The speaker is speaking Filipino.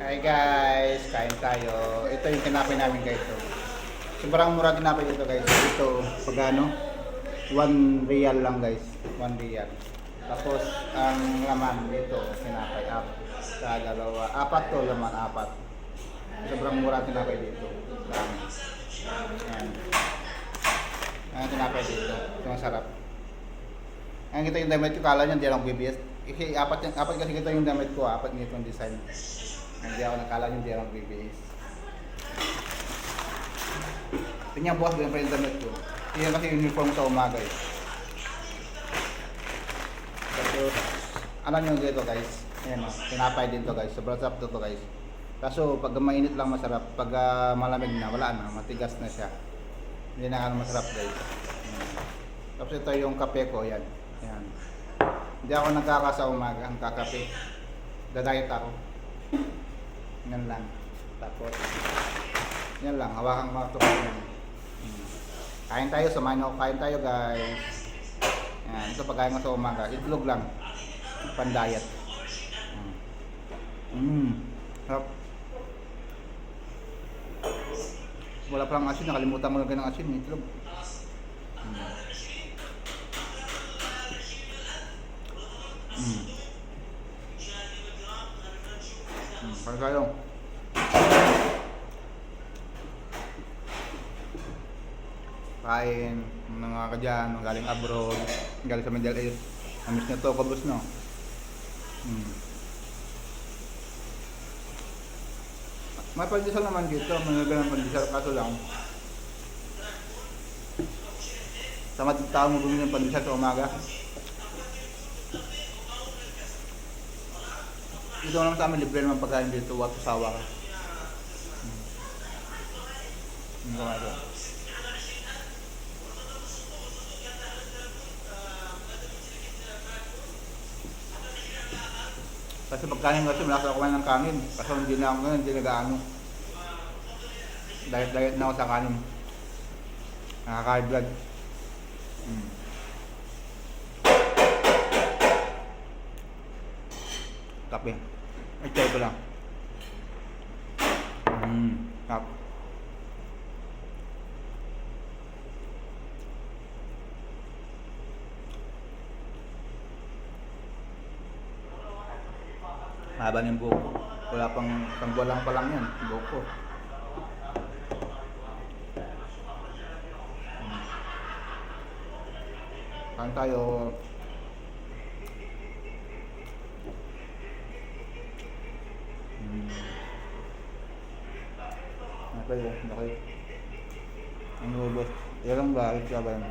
Hi guys, kain tayo. Ito yung tinapay namin guys. So, sobrang mura tinapay dito guys. Ito, pagano? 1 real lang guys. 1 real. Tapos, ang laman dito, tinapay up sa dalawa. Apat to laman, apat. Sobrang mura tinapay dito. Dami. Ayan. Ayan tinapay dito. Ito masarap. Ayan kita yung damit ko. Kala nyo, hindi lang BBS. Apat kasi kita yung damit ko. Apat nito yung design. Hindi ako nakala yung dirang BBS. Tingnan bukas din pa yung damit ko. Iyan kasi uniform sa umaga eh. Tapos, ano nyo dito guys? Ayan o, tinapay din to guys. Sobrang sarap to guys. Kaso pag mainit lang masarap. Pag malamig na, wala na. Matigas na siya. Hindi na ano masarap guys. Ayan. Tapos ito yung kape ko. Ayan. Ayan. Hindi ako nagkaka sa umaga. Ang kakape. Dadayet ako. Yan lang. Tapos, yan lang. Hawakan mga ito. Kain tayo. Samahan nyo. Kain tayo guys. Yan. Ito pagkain mo sa umaga. Itlog lang. Pan-diet. Sarap. Wala palang asin. Nakalimutan mo lang ng asin. Itlog. Kain tayo. Kain mga kadyan, galing abroad, galing sa Middle East. Amis na to, kabus no. May pandesal naman dito, may ganang pandesal, kaso lang tamad tao mo bumili ng pandesal sa umaga. Dito naman sa amin, libre naman pagkain dito, wato sawa ka. Hindi ko nga ito. Kasi pagkain kasi malakas ako kumain ng kanin. Kasi hindi na ako ngayon, hindi nag-ano. Diet na ako sa kanin. Nakaka-high blood. Kape. Ay, try ko lang. Kap. Mahaba ng buhok ko. Wala pang isang buwan lang pa lang yan. Buhok ko. Kain tayo. Okay. Ang lubos. Yan lang ba? Ito ba yan?